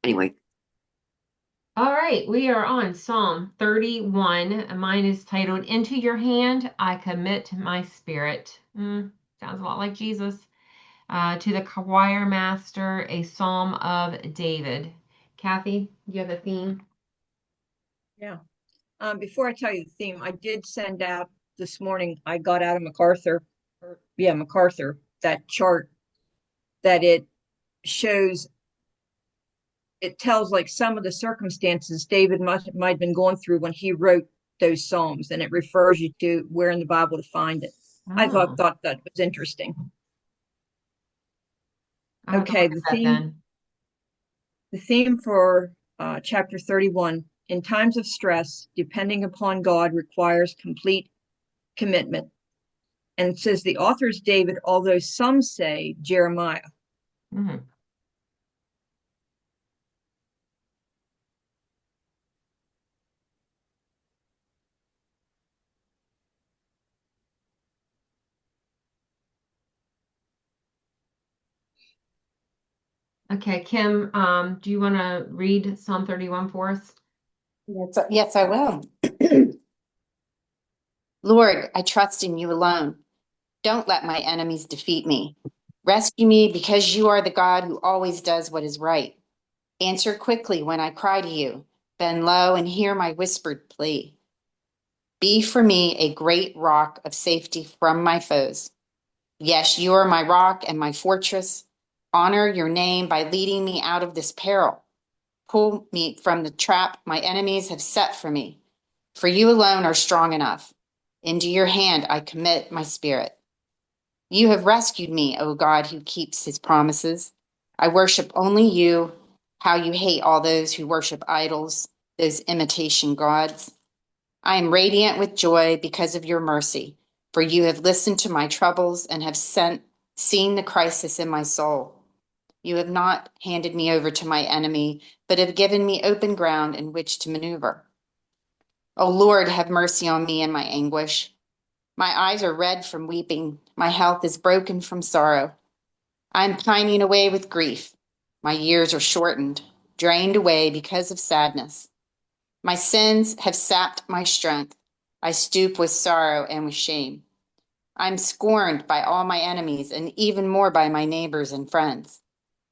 Anyway, All right, we are on Psalm 31. Mine is titled, Into Your Hand I Commit My Spirit. Sounds a lot like Jesus. To the choir master, a psalm of David. Kathy, you have the theme? Yeah. Before I tell you the theme, I did send out this morning, I got out of MacArthur, MacArthur, that chart that shows, it tells like some of the circumstances David might have been going through when he wrote those Psalms, and it refers you to where in the Bible to find it. I thought, Oh, thought that was interesting. I'll have to Okay, look at that then. the theme for chapter 31, in times of stress, depending upon God requires complete commitment. And it says the author is David, although some say Jeremiah. Mhm. Okay, Kim, do you want to read Psalm 31 for us? Yes, I will. Lord, I trust in you alone. Don't let my enemies defeat me. Rescue me because you are the God who always does what is right. Answer quickly when I cry to you. Bend low and hear my whispered plea. Be for me a great rock of safety from my foes. Yes, you are my rock and my fortress. Honor your name by leading me out of this peril. Pull me from the trap my enemies have set for me. For you alone are strong enough. Into your hand I commit my spirit. You have rescued me, O God who keeps his promises. I worship only you. How you hate all those who worship idols, those imitation gods. I am radiant with joy because of your mercy, for you have listened to my troubles and have seen the crisis in my soul. You have not handed me over to my enemy, but have given me open ground in which to maneuver. O Lord, have mercy on me in my anguish. My eyes are red from weeping. My health is broken from sorrow. I am pining away with grief. My years are shortened, drained away because of sadness. My sins have sapped my strength. I stoop with sorrow and with shame. I am scorned by all my enemies and even more by my neighbors and friends.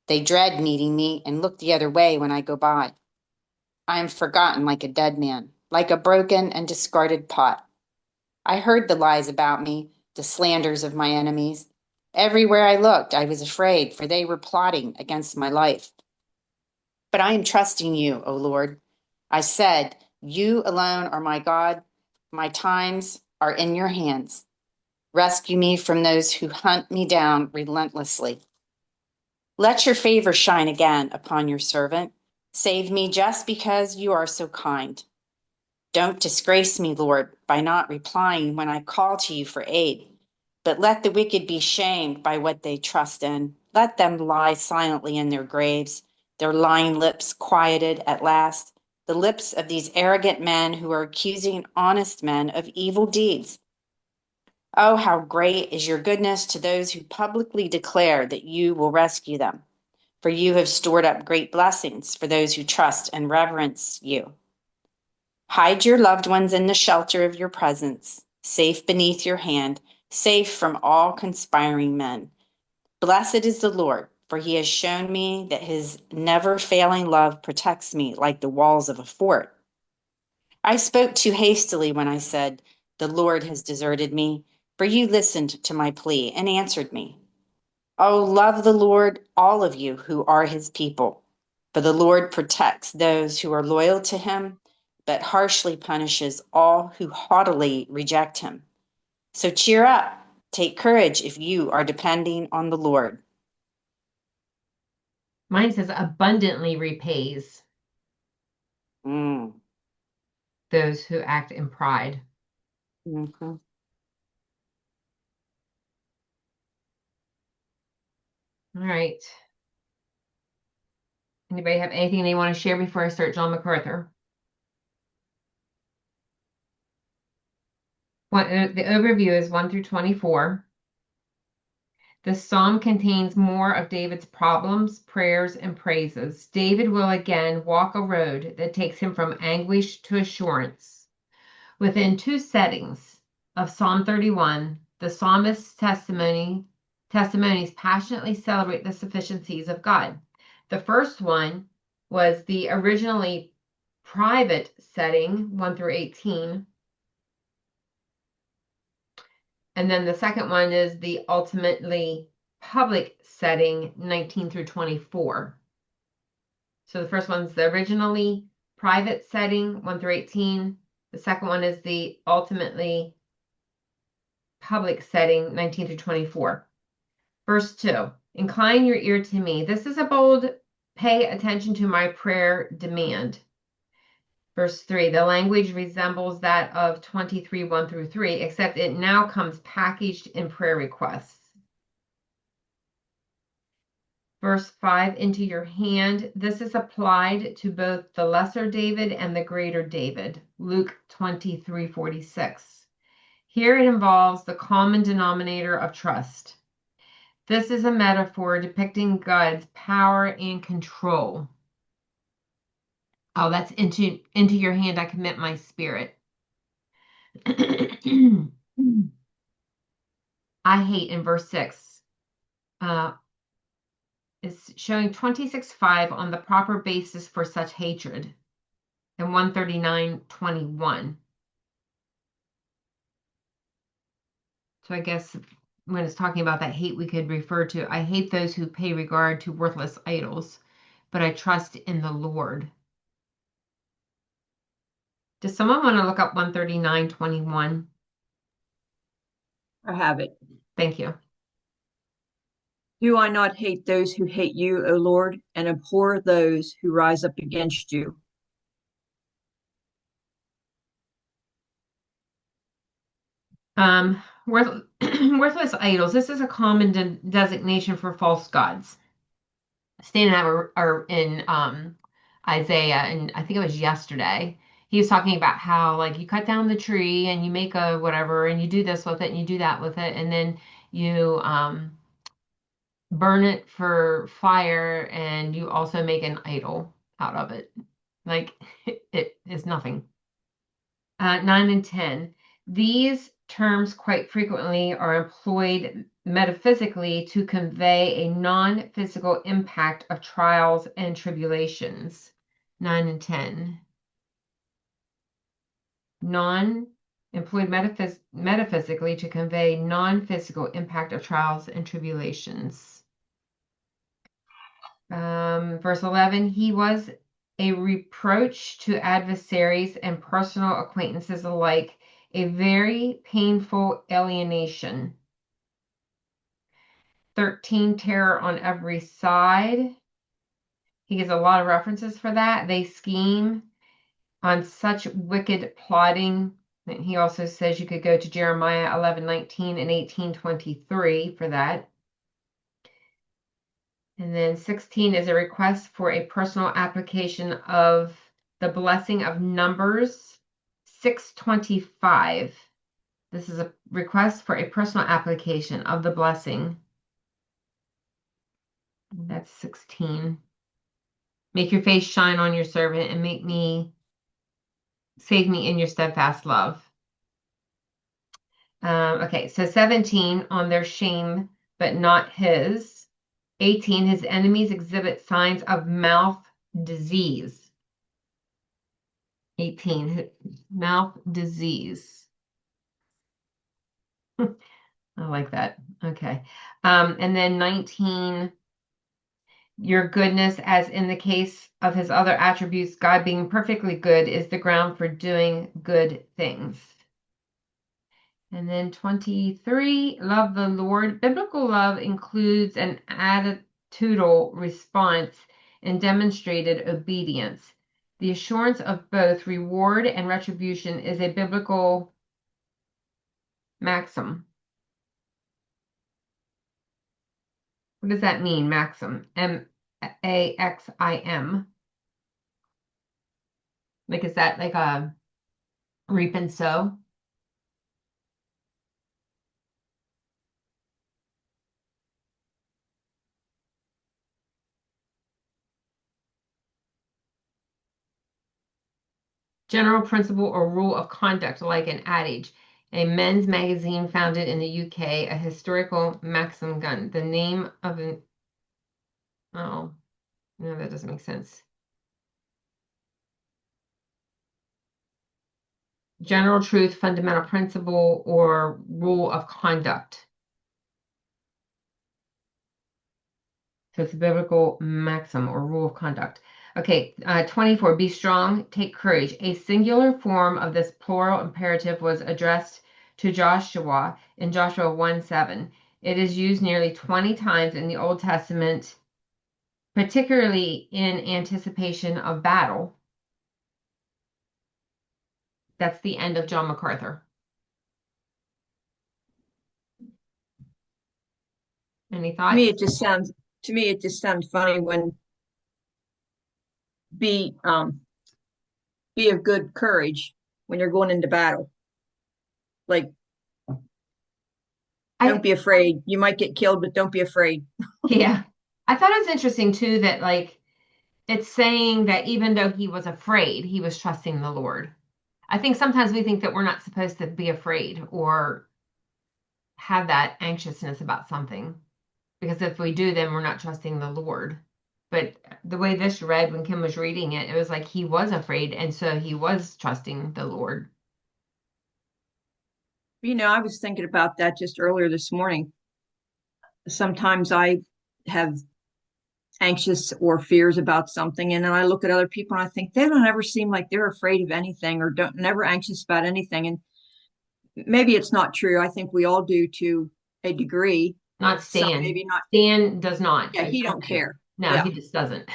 They dread meeting me and look the other way when I go by. I am forgotten like a dead man, like a broken and discarded pot. I heard the lies about me, the slanders of my enemies. Everywhere I looked, I was afraid, for they were plotting against my life. But I am trusting you, O Lord. I said, you alone are my God. My times are in your hands. Rescue me from those who hunt me down relentlessly. Let your favor shine again upon your servant. Save me just because you are so kind. Don't disgrace me, Lord, by not replying when I call to you for aid. But let the wicked be shamed by what they trust in. Let them lie silently in their graves, their lying lips quieted at last, the lips of these arrogant men who are accusing honest men of evil deeds. Oh, how great is your goodness to those who publicly declare that you will rescue them. For you have stored up great blessings for those who trust and reverence you. Hide your loved ones in the shelter of your presence, safe beneath your hand, safe from all conspiring men. Blessed is the Lord, for he has shown me that his never failing love protects me like the walls of a fort. I spoke too hastily when I said, the Lord has deserted me, for you listened to my plea and answered me. Oh, love the Lord, all of you who are his people. For the Lord protects those who are loyal to him, but harshly punishes all who haughtily reject him. So cheer up, take courage if you are depending on the Lord. Mine says abundantly repays Mm. those who act in pride. Mhm. All right. Anybody have anything they want to share before I start John MacArthur? The overview is 1 through 24. The psalm contains more of David's problems, prayers, and praises. David will again walk a road that takes him from anguish to assurance. Within two settings of Psalm 31, the psalmist's testimonies passionately celebrate the sufficiencies of God. The first one was the originally private setting, 1 through 18. And then the second one is the ultimately public setting, 19 through 24. So the first one's the originally private setting, 1 through 18. The second one is the ultimately public setting, 19 through 24. Verse 2, incline your ear to me. This is a bold, pay attention to my prayer demand. Verse 3, the language resembles that of 23, 1 through 3, except it now comes packaged in prayer requests. Verse 5, into your hand. This is applied to both the lesser David and the greater David. Luke 23:46. Here it involves the common denominator of trust. This is a metaphor depicting God's power and control. Oh, that's into your hand I commit my spirit. I hate in verse 6. Is showing 26:5 on the proper basis for such hatred, and 139:21. So I guess when it's talking about that hate, we could refer to, I hate those who pay regard to worthless idols, but I trust in the Lord. Does someone want to look up 139:21? I have it. Thank you. Do I not hate those who hate you, O Lord, and abhor those who rise up against you? Worthless idols. This is a common designation for false gods. Stan and I are in Isaiah, and I think it was yesterday. He was talking about how, like, you cut down the tree and you make a whatever, and you do this with it and you do that with it, and then you burn it for fire, and you also make an idol out of it. Like, it is nothing. 9 and 10. These terms quite frequently are employed metaphysically to convey a non-physical impact of trials and tribulations. 9 and 10. Employed metaphysically to convey non-physical impact of trials and tribulations. Verse 11, he was a reproach to adversaries and personal acquaintances alike, a very painful alienation. 13, terror on every side. He gives a lot of references for that. They scheme on such wicked plotting. And he also says you could go to Jeremiah 11:19 and 18:23 for that. And then 16 is a request for a personal application of the blessing of Numbers 6:25. This is a request for a personal application of the blessing. That's 16. Make your face shine on your servant and save me in your steadfast love. Okay, so 17, on their shame, but not his. 18, his enemies exhibit signs of mouth disease. 18, mouth disease. I like that. Okay. And then 19, your goodness, as in the case of his other attributes, God being perfectly good is the ground for doing good things. And then 23, love the Lord. Biblical love includes an attitudinal response and demonstrated obedience. The assurance of both reward and retribution is a biblical maxim. What does that mean, maxim? M-A-X-I-M. Like, is that like a reap and sow? General principle or rule of conduct, like an adage. A men's magazine founded in the UK, a historical Maxim gun. The name of an, oh, no, that doesn't make sense. General truth, fundamental principle, or rule of conduct. So it's a biblical maxim or rule of conduct. Okay, 24, be strong, take courage. A singular form of this plural imperative was addressed to Joshua in Joshua 1:7. It is used nearly 20 times in the Old Testament, particularly in anticipation of battle. That's the end of John MacArthur. Any To thoughts? me, it just sounds funny when be of good courage when you're going into battle. Like, don't be afraid. You might get killed, but don't be afraid. Yeah. I thought it was interesting too that like it's saying that even though he was afraid, he was trusting the Lord. I think sometimes we think that we're not supposed to be afraid or have that anxiousness about something because if we do, then we're not trusting the Lord. But the way this read when Kim was reading it, it was like he was afraid, and so he was trusting the Lord. I was thinking about that just earlier this morning. Sometimes I have anxious or fears about something, and then I look at other people and I think they don't ever seem like they're afraid of anything or don't never anxious about anything. And maybe it's not true. I think we all do to a degree. Not Some Stan. maybe not. Stan does not. Yeah, he don't care. No, Yeah. he just doesn't.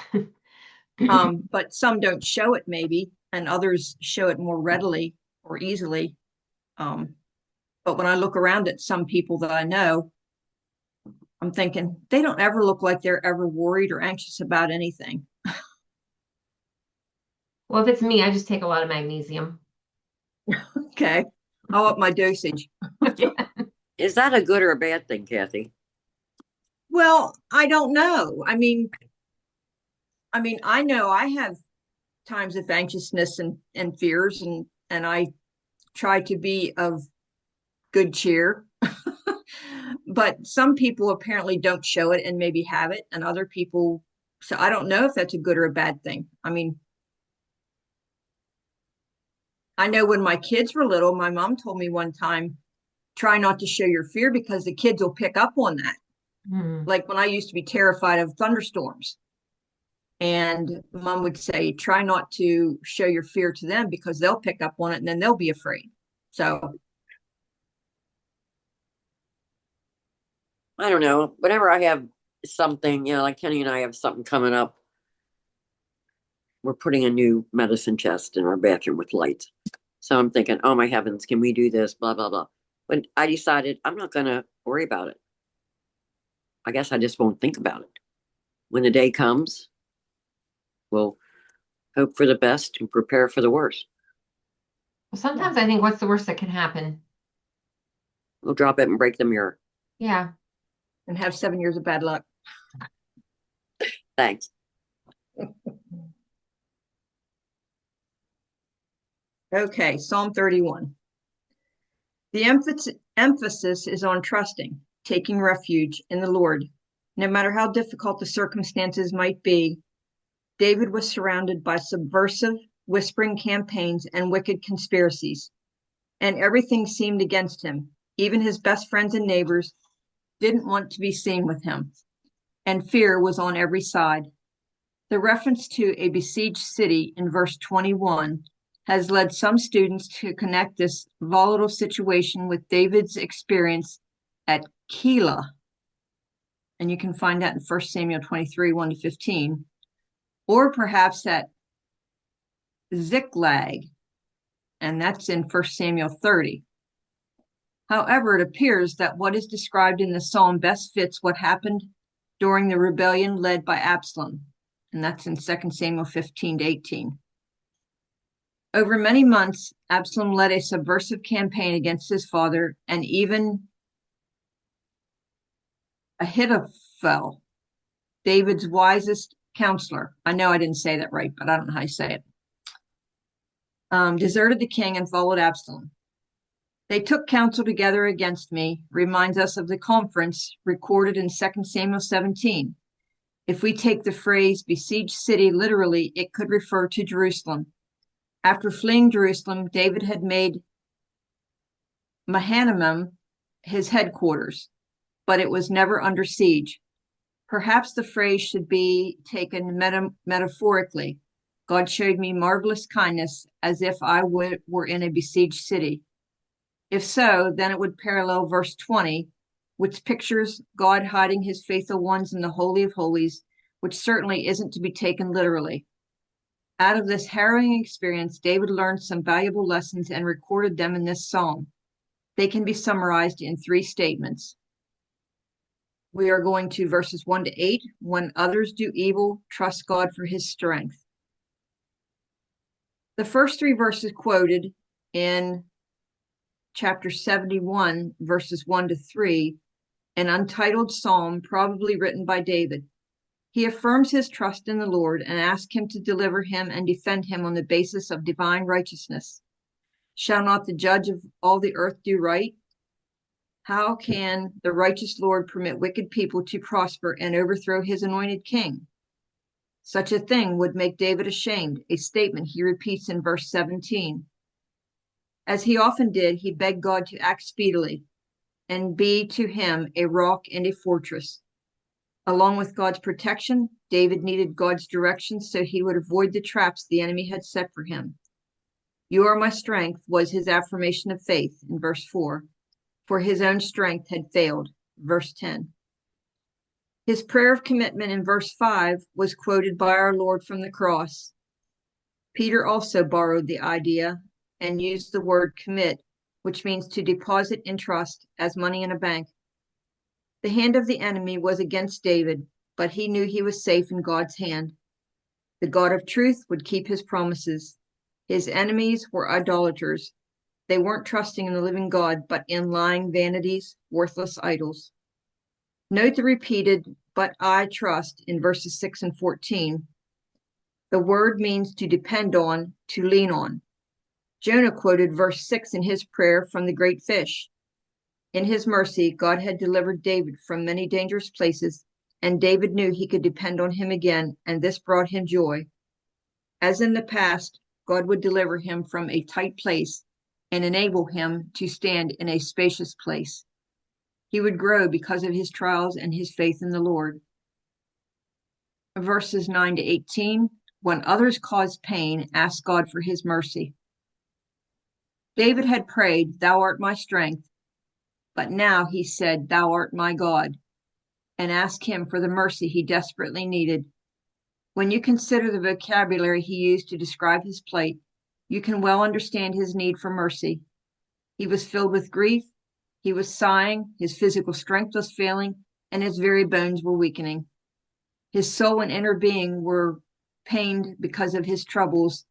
But some don't show it maybe, and others show it more readily or easily. But when I look around at some people that I know, I'm thinking they don't ever look like they're ever worried or anxious about anything. Well, if it's me, I just take a lot of magnesium. Okay. I'll up my dosage. Is that a good or a bad thing, Kathy? Well, I don't know. I know I have times of anxiousness and fears and I try to be of good cheer. But some people apparently don't show it and maybe have it, and other people, so I don't know if that's a good or a bad thing. I know when my kids were little, my mom told me one time, try not to show your fear because the kids will pick up on that. Like when I used to be terrified of thunderstorms. And mom would say, try not to show your fear to them because they'll pick up on it and then they'll be afraid. So I don't know. Whenever I have something, like Kenny and I have something coming up, we're putting a new medicine chest in our bathroom with lights. So I'm thinking, oh my heavens, can we do this? Blah, blah, blah. But I decided I'm not going to worry about it. I guess I just won't think about it. When the day comes, we'll hope for the best and prepare for the worst. Well, sometimes I think what's the worst that can happen? We'll drop it and break the mirror. Yeah. And have 7 years of bad luck. Thanks. Okay, Psalm 31. The emphasis is on trusting, taking refuge in the Lord. No matter how difficult the circumstances might be, David was surrounded by subversive, whispering campaigns and wicked conspiracies, and everything seemed against him. Even his best friends and neighbors didn't want to be seen with him, and fear was on every side. The reference to a besieged city in verse 21 has led some students to connect this volatile situation with David's experience at Keilah. And you can find that in 1 Samuel 23, 1-15. Or perhaps at Ziklag, and that's in 1 Samuel 30. However, it appears that what is described in the psalm best fits what happened during the rebellion led by Absalom, and that's in 2 Samuel 15-18. Over many months, Absalom led a subversive campaign against his father, and even Ahithophel, David's wisest counselor. I know I didn't say that right, but I don't know how you say it. deserted the king and followed Absalom. They took counsel together against me, reminds us of the conference recorded in 2 Samuel 17. If we take the phrase besieged city literally, it could refer to Jerusalem. After fleeing Jerusalem, David had made Mahanaim his headquarters, but it was never under siege. Perhaps the phrase should be taken metaphorically. God showed me marvelous kindness as if I were in a besieged city. If so, then it would parallel verse 20, which pictures God hiding his faithful ones in the Holy of Holies, which certainly isn't to be taken literally. Out of this harrowing experience, David learned some valuable lessons and recorded them in this psalm. They can be summarized in 3 statements. We are going to verses 1 to 8. When others do evil, trust God for his strength. The first 3 verses quoted in chapter 71, verses 1 to 3, an untitled psalm probably written by David. He affirms his trust in the Lord and asks him to deliver him and defend him on the basis of divine righteousness. Shall not the judge of all the earth do right? How can the righteous Lord permit wicked people to prosper and overthrow his anointed king? Such a thing would make David ashamed, a statement he repeats in verse 17. As he often did, he begged God to act speedily and be to him a rock and a fortress. Along with God's protection, David needed God's direction so he would avoid the traps the enemy had set for him. You are my strength was his affirmation of faith in verse 4, for his own strength had failed, verse 10. His prayer of commitment in verse 5 was quoted by our Lord from the cross. Peter also borrowed the idea and used the word commit, which means to deposit in trust as money in a bank. The hand of the enemy was against David, but he knew he was safe in God's hand. The God of truth would keep his promises. His enemies were idolaters. They weren't trusting in the living God, but in lying vanities, worthless idols. Note the repeated, but I trust in verses 6 and 14. The word means to depend on, to lean on. Jonah quoted verse 6 in his prayer from the great fish. In his mercy, God had delivered David from many dangerous places, and David knew he could depend on him again, and this brought him joy. As in the past, God would deliver him from a tight place and enable him to stand in a spacious place. He would grow because of his trials and his faith in the Lord. Verses 9 to 18, when others caused pain, ask God for his mercy. David had prayed, "Thou art my strength," but now he said, "Thou art my God," and asked him for the mercy he desperately needed. When you consider the vocabulary he used to describe his plight, you can well understand his need for mercy. He was filled with grief, he was sighing, his physical strength was failing, and his very bones were weakening. His soul and inner being were pained because of his troubles,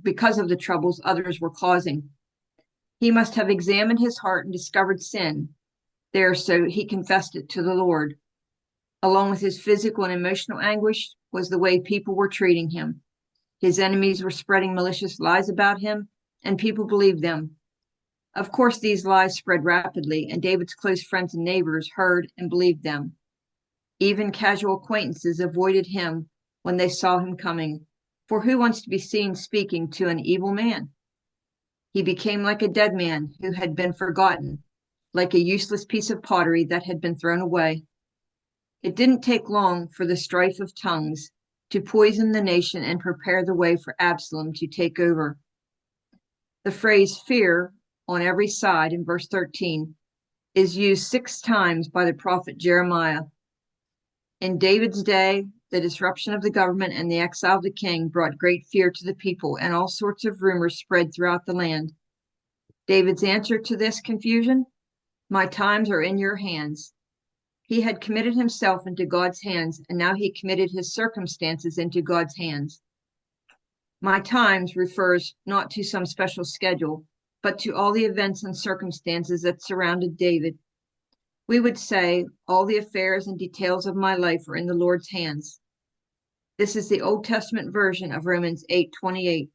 because of the troubles others were causing. He must have examined his heart and discovered sin there, so he confessed it to the Lord. Along with his physical and emotional anguish was the way people were treating him. His enemies were spreading malicious lies about him, and people believed them. Of course, these lies spread rapidly, and David's close friends and neighbors heard and believed them. Even casual acquaintances avoided him when they saw him coming, for who wants to be seen speaking to an evil man? He became like a dead man who had been forgotten, like a useless piece of pottery that had been thrown away. It didn't take long for the strife of tongues to poison the nation and prepare the way for Absalom to take over. The phrase fear on every side in verse 13 is used 6 times by the prophet Jeremiah. In David's day, the disruption of the government and the exile of the king brought great fear to the people, and all sorts of rumors spread throughout the land. David's answer to this confusion? My times are in your hands. He had committed himself into God's hands, and now he committed his circumstances into God's hands. My times refers not to some special schedule, but to all the events and circumstances that surrounded David. We would say, all the affairs and details of my life are in the Lord's hands. This is the Old Testament version of Romans 8:28.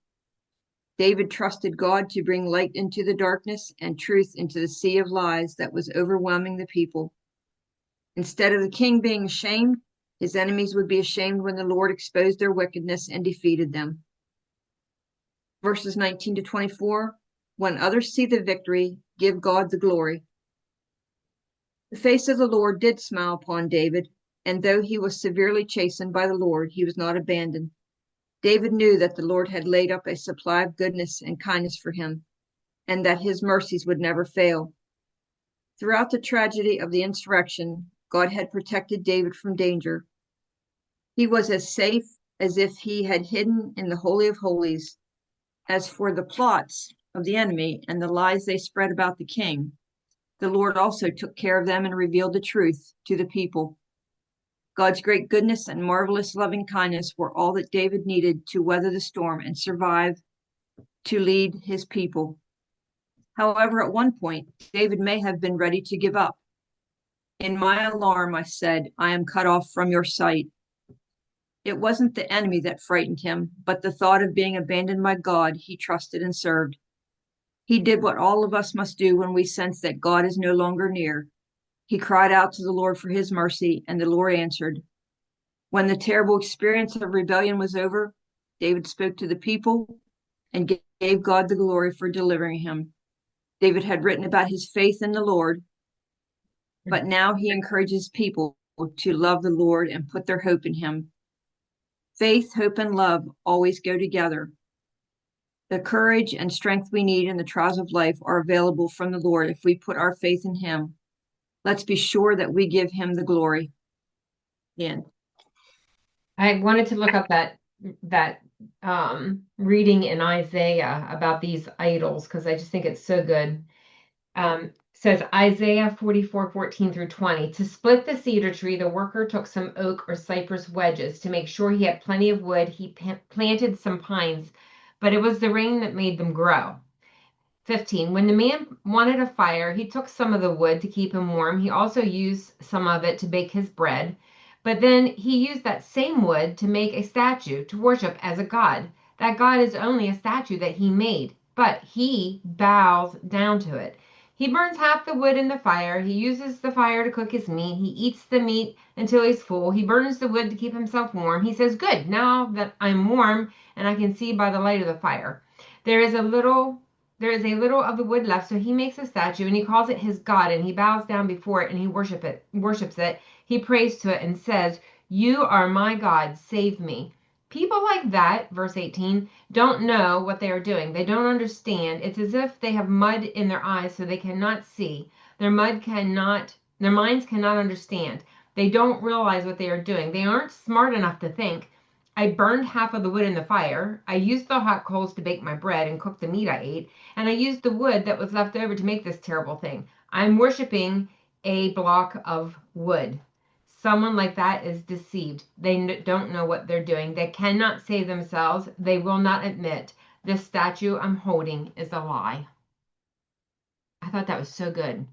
David trusted God to bring light into the darkness and truth into the sea of lies that was overwhelming the people. Instead of the king being ashamed, his enemies would be ashamed when the Lord exposed their wickedness and defeated them. Verses 19 to 24, when others see the victory, give God the glory. The face of the Lord did smile upon David, and though he was severely chastened by the Lord, he was not abandoned. David knew that the Lord had laid up a supply of goodness and kindness for him, and that his mercies would never fail. Throughout the tragedy of the insurrection, God had protected David from danger. He was as safe as if he had hidden in the Holy of Holies. As for the plots of the enemy and the lies they spread about the king, the Lord also took care of them and revealed the truth to the people. God's great goodness and marvelous loving kindness were all that David needed to weather the storm and survive to lead his people. However, at one point, David may have been ready to give up. In my alarm, I said, I am cut off from your sight. It wasn't the enemy that frightened him, but the thought of being abandoned by God he trusted and served. He did what all of us must do when we sense that God is no longer near. He cried out to the Lord for his mercy, and the Lord answered. When the terrible experience of rebellion was over, David spoke to the people and gave God the glory for delivering him. David had written about his faith in the Lord, but now he encourages people to love the Lord and put their hope in him. Faith, hope, and love always go together. The courage and strength we need in the trials of life are available from the Lord if we put our faith in him. Let's be sure that we give him the glory. And I wanted to look up that reading in Isaiah about these idols because I just think it's so good. Says Isaiah 44:14 through 20. To split the cedar tree, the worker took some oak or cypress wedges. To make sure he had plenty of wood, he planted some pines, but it was the rain that made them grow. 15. When the man wanted a fire, he took some of the wood to keep him warm. He also used some of it to bake his bread. But then he used that same wood to make a statue to worship as a god. That god is only a statue that he made, but he bows down to it. He burns half the wood in the fire. He uses the fire to cook his meat. He eats the meat until he's full. He burns the wood to keep himself warm. He says, good, now that I'm warm and I can see by the light of the fire. There is a little of the wood left, so he makes a statue and he calls it his God, and he bows down before it and he worships it. He prays to it and says, you are my God, save me. People like that, verse 18, don't know what they are doing. They don't understand. It's as if they have mud in their eyes so they cannot see. Their minds cannot understand. They don't realize what they are doing. They aren't smart enough to think. I burned half of the wood in the fire. I used the hot coals to bake my bread and cook the meat I ate. And I used the wood that was left over to make this terrible thing. I'm worshiping a block of wood. Someone like that is deceived. They don't know what they're doing. They cannot save themselves. They will not admit this statue I'm holding is a lie. I thought that was so good.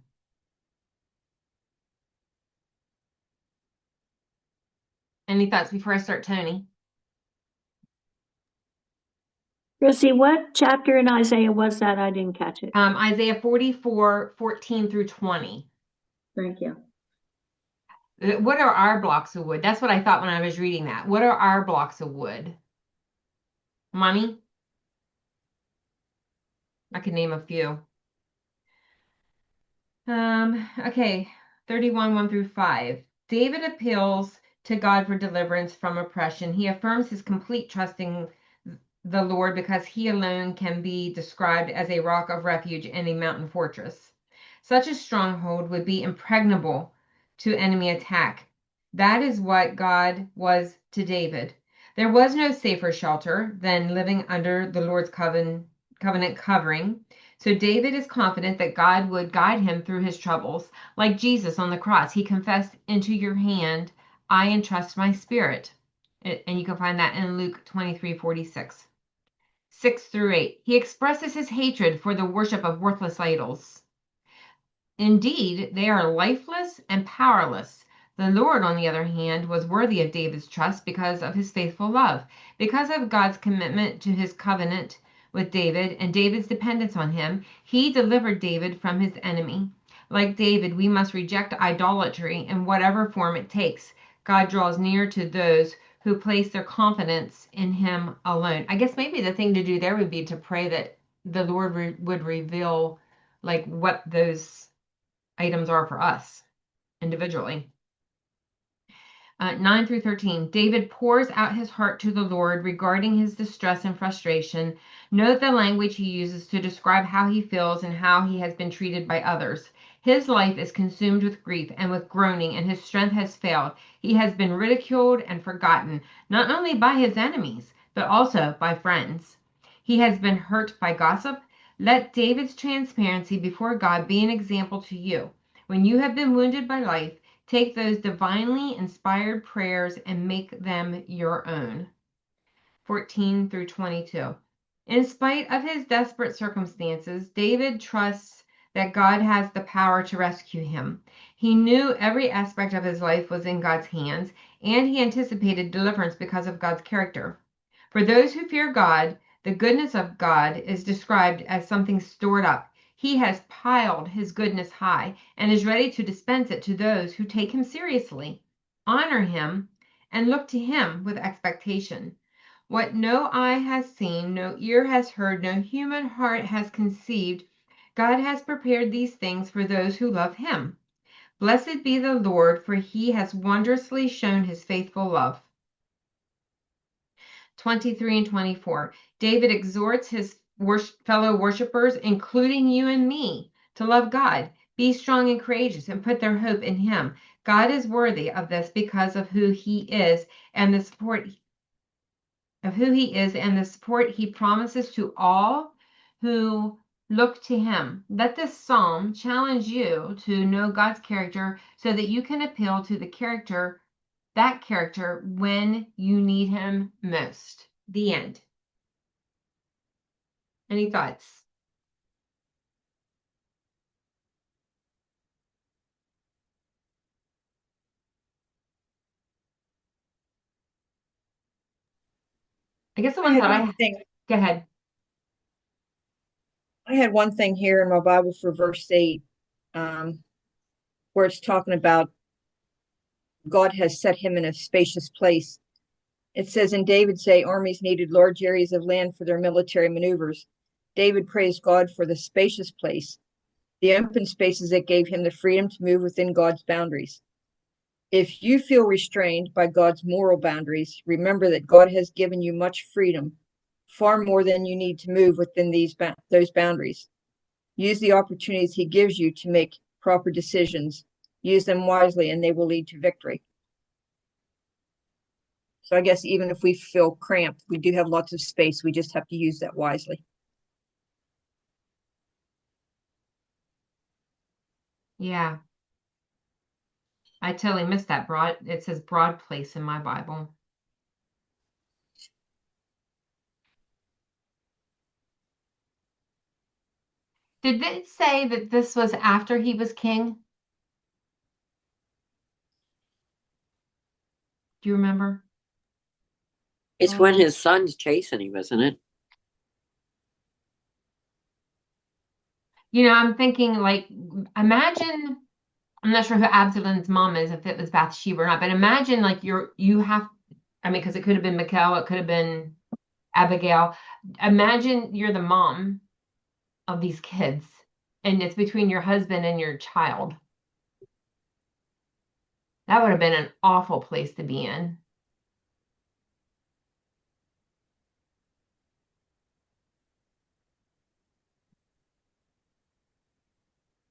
Any thoughts before I start, Tony? Chrissy, what chapter in Isaiah was that? I didn't catch it. Isaiah 44:14 through 20. Thank you. What are our blocks of wood? That's what I thought when I was reading that. What are our blocks of wood? Money? I can name a few. Okay, 31, 1 through 5. David appeals to God for deliverance from oppression. He affirms his complete trust in the Lord because he alone can be described as a rock of refuge and a mountain fortress. Such a stronghold would be impregnable to enemy attack. That is what God was to David. There was no safer shelter than living under the Lord's covenant covering. So David is confident that God would guide him through his troubles. Like Jesus on the cross, he confessed, into your hand I entrust my spirit. And you can find that in Luke 23:46. 6 through 8. He expresses his hatred for the worship of worthless idols. Indeed, they are lifeless and powerless. The Lord, on the other hand, was worthy of David's trust because of his faithful love, because of God's commitment to his covenant with David and David's dependence on him, he delivered David from his enemy. Like David, we must reject idolatry in whatever form it takes. God draws near to those who place their confidence in him alone. I guess maybe the thing to do there would be to pray that the Lord would reveal like what those items are for us individually. 9 through 13, David pours out his heart to the Lord regarding his distress and frustration. Note the language he uses to describe how he feels and how he has been treated by others. His life is consumed with grief and with groaning, and his strength has failed. He has been ridiculed and forgotten, not only by his enemies, but also by friends. He has been hurt by gossip. Let David's transparency before God be an example to you. When you have been wounded by life, take those divinely inspired prayers and make them your own. 14 through 22. In spite of his desperate circumstances, David trusts that God has the power to rescue him. He knew every aspect of his life was in God's hands, and he anticipated deliverance because of God's character. For those who fear God, the goodness of God is described as something stored up. He has piled his goodness high and is ready to dispense it to those who take him seriously, honor him, and look to him with expectation. What no eye has seen, no ear has heard, no human heart has conceived, God has prepared these things for those who love him. Blessed be the Lord, for he has wondrously shown his faithful love. 23 and 24. David exhorts his fellow worshipers, including you and me, to love God, be strong and courageous, and put their hope in him. God is worthy of this because of who he is and the support he promises to all who look to him. Let this psalm challenge you to know God's character so that you can appeal to that character when you need him most. The end. Any thoughts? I guess the ones that go ahead. I had one thing here in my Bible for verse 8, where it's talking about God has set him in a spacious place. It says, in David's day, armies needed large areas of land for their military maneuvers. David praised God for the spacious place, the open spaces that gave him the freedom to move within God's boundaries. If you feel restrained by God's moral boundaries, remember that God has given you much freedom, far more than you need to move within those boundaries. Use the opportunities he gives you to make proper decisions. Use them wisely, and they will lead to victory. So I guess even if we feel cramped, we do have lots of space. We just have to use that wisely. Yeah. I totally missed that. It says broad place in my Bible. Did they say that this was after he was king? Do you remember? It's when his son's chasing him, isn't it? I'm thinking like, imagine, I'm not sure who Absalom's mom is, if it was Bathsheba or not, but imagine like because it could have been Michal, it could have been Abigail. Imagine you're the mom of these kids, and it's between your husband and your child. That would have been an awful place to be in.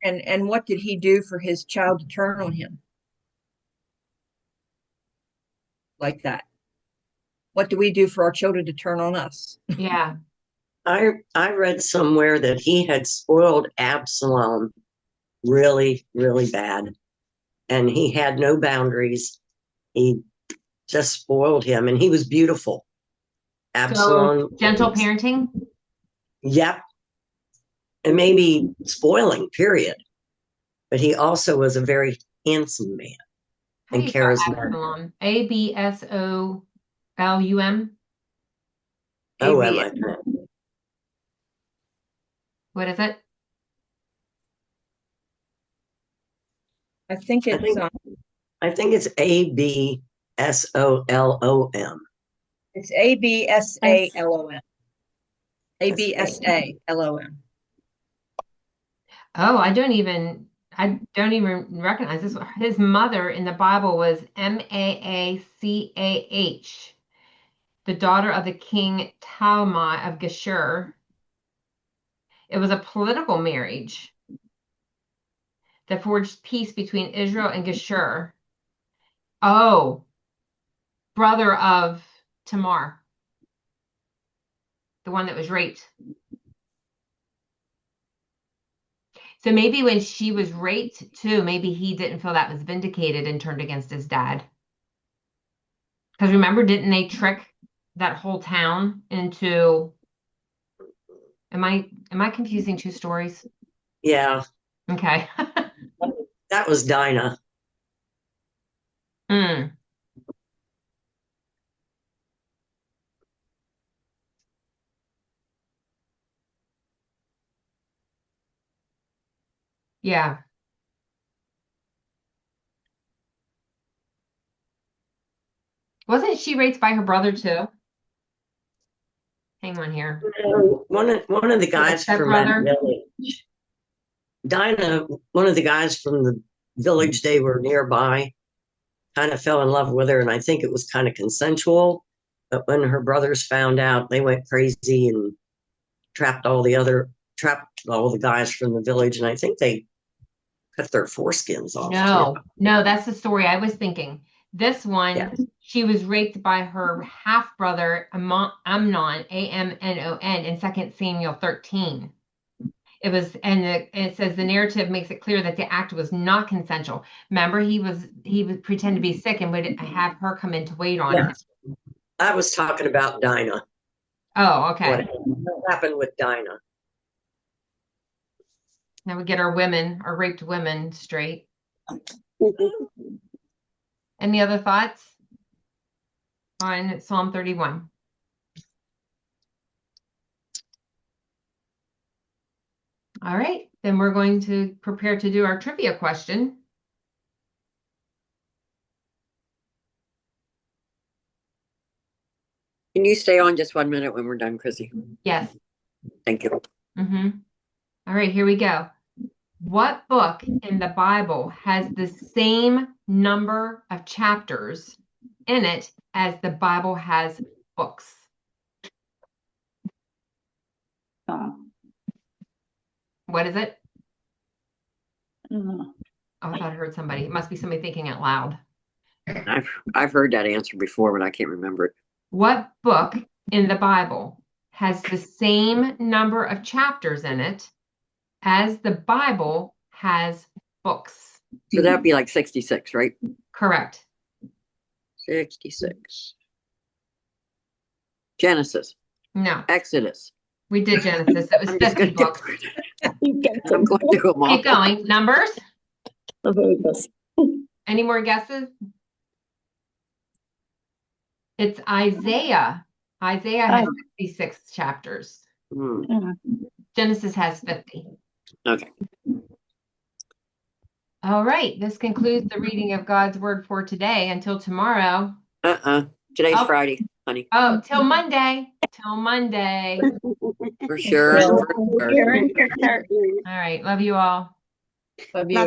And what did he do for his child to turn on him like that? What do we do for our children to turn on us? Yeah. I read somewhere that he had spoiled Absalom really, really bad. And he had no boundaries. He just spoiled him, and he was beautiful. Absalom. So gentle parenting? Yep. And maybe spoiling, period. But he also was a very handsome man How do and you spell charismatic. Absalom? Absolum? Oh, ABS. What is it? I think it's, I think it's ABSOLOM. it's ABSALOM. ABSALOM. Oh, I don't even recognize this. His mother in the Bible was Maacah, the daughter of the king Talmai of Geshur. It was a political marriage that forged peace between Israel and Geshur. Oh, brother of Tamar, the one that was raped. So maybe when she was raped too, maybe he didn't feel that was vindicated and turned against his dad. Because remember, didn't they trick that whole town into, am I confusing two stories? Yeah, Okay. that was Dinah. Mm. Yeah. Wasn't she raped by her brother too? Hang on here. One of the guys from that stepbrother? village, Dinah, one of the guys from the village they were nearby, kind of fell in love with her, and I think it was kind of consensual. But when her brothers found out, they went crazy and trapped all the guys from the village, and I think they cut their foreskins off. No, that's the story I was thinking. This one, Yeah. she was raped by her half brother Amnon, Amnon, in 2 Samuel 13. It was, and it says the narrative makes it clear that the act was not consensual. Remember, he would pretend to be sick and would have her come in to wait on him. I was talking about Dinah. Oh, okay. What happened with Dinah? Now we get our raped women straight. Any other thoughts on Psalm 31? All right, then we're going to prepare to do our trivia question. Can you stay on just 1 minute when we're done, Chrissy? Yes. Thank you. All right, here we go. What book in the Bible has the same number of chapters in it as the Bible has books? What is it? Oh, I thought I heard somebody. It must be somebody thinking out loud. I've heard that answer before, but I can't remember it. What book in the Bible has the same number of chapters in it as the Bible has books? So that'd be like 66, right? Correct. 66. Genesis. No, Exodus. we did Genesis. It was I'm just 50 going books. I'm going to do them all. Keep going. Numbers? Leviticus. Any more guesses? It's Isaiah. Isaiah has 66 chapters. Genesis has 50. Okay. All right. This concludes the reading of God's word for today. Until tomorrow. Today's Oh. Friday, honey. Oh, till Monday. Till Monday. For sure. All right. Love you all. Love you.